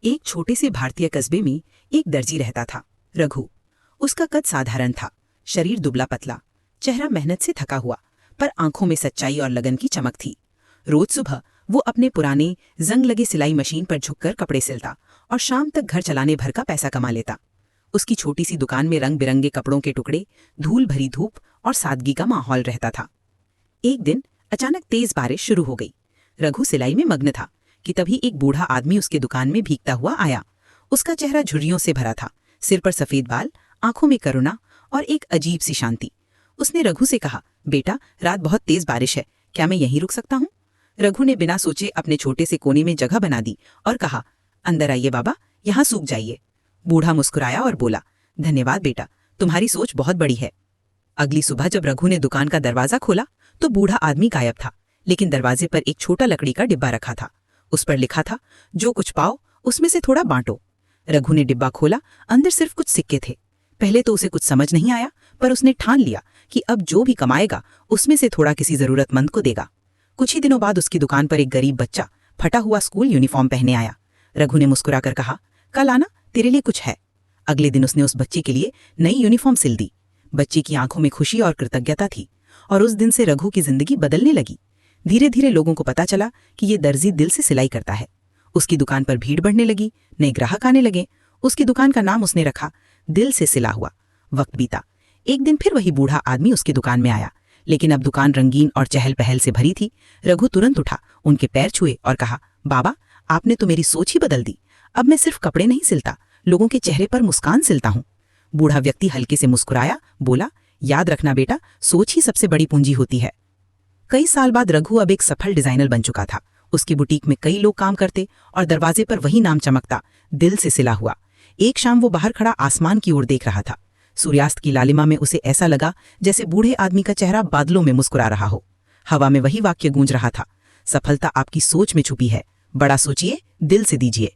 एक छोटे से भारतीय कस्बे में एक दर्जी रहता था, रघु। उसका कद साधारण था, शरीर दुबला पतला, चेहरा मेहनत से थका हुआ, पर आंखों में सच्चाई और लगन की चमक थी। रोज सुबह वो अपने पुराने जंग लगे सिलाई मशीन पर झुककर कपड़े सिलता और शाम तक घर चलाने भर का पैसा कमा लेता। उसकी छोटी सी दुकान में रंग बिरंगे कपड़ों के टुकड़े, धूल भरी धूप और सादगी का माहौल रहता था। एक दिन अचानक तेज बारिश शुरू हो गई। रघु सिलाई में मग्न था कि तभी एक बूढ़ा आदमी उसके दुकान में भीगता हुआ आया। उसका चेहरा झुर्रियों से भरा था, सिर पर सफेद बाल, आंखों में करुणा और एक अजीब सी शांति। उसने रघु से कहा, बेटा, रात बहुत तेज बारिश है, क्या मैं यहीं रुक सकता हूँ? रघु ने बिना सोचे अपने छोटे से कोने में जगह बना दी और कहा, अंदर आइए बाबा, यहाँ सूख जाइए। बूढ़ा मुस्कुराया और बोला, धन्यवाद बेटा, तुम्हारी सोच बहुत बड़ी है। अगली सुबह जब रघु ने दुकान का दरवाजा खोला तो बूढ़ा आदमी गायब था, लेकिन दरवाजे पर एक छोटा लकड़ी का डिब्बा रखा था। उस पर लिखा था, जो कुछ पाओ उसमें से थोड़ा बांटो। रघु ने डिब्बा खोला, अंदर सिर्फ कुछ सिक्के थे। पहले तो उसे कुछ समझ नहीं आया, पर उसने ठान लिया कि अब जो भी कमाएगा उसमें से थोड़ा किसी जरूरतमंद को देगा। कुछ ही दिनों बाद उसकी दुकान पर एक गरीब बच्चा फटा हुआ स्कूल यूनिफॉर्म पहने आया। रघु ने मुस्कुराकर कहा, कल आना, तेरे लिए कुछ है। अगले दिन उसने उस बच्चे के लिए नई यूनिफॉर्म सिल दी। बच्चे की आंखों में खुशी और कृतज्ञता थी, और उस दिन से रघु की जिंदगी बदलने लगी। धीरे धीरे लोगों को पता चला कि ये दर्जी दिल से सिलाई करता है। उसकी दुकान पर भीड़ बढ़ने लगी, नए ग्राहक आने लगे। उसकी दुकान का नाम उसने रखा, दिल से सिला हुआ। वक्त बीता। एक दिन फिर वही बूढ़ा आदमी उसकी दुकान में आया, लेकिन अब दुकान रंगीन और चहल पहल से भरी थी। रघु तुरंत उठा, उनके पैर छुए और कहा, बाबा, आपने तो मेरी सोच ही बदल दी। अब मैं सिर्फ कपड़े नहीं सिलता, लोगों के चेहरे पर मुस्कान सिलता हूँ। बूढ़ा व्यक्ति हल्के से मुस्कुराया, बोला, याद रखना बेटा, सोच ही सबसे बड़ी पूंजी होती है। कई साल बाद रघु अब एक सफल डिजाइनर बन चुका था। उसकी बुटीक में कई लोग काम करते और दरवाजे पर वही नाम चमकता, दिल से सिला हुआ। एक शाम वो बाहर खड़ा आसमान की ओर देख रहा था। सूर्यास्त की लालिमा में उसे ऐसा लगा जैसे बूढ़े आदमी का चेहरा बादलों में मुस्कुरा रहा हो। हवा में वही वाक्य गूंज रहा था, सफलता आपकी सोच में छुपी है, बड़ा सोचिए, दिल से दीजिए।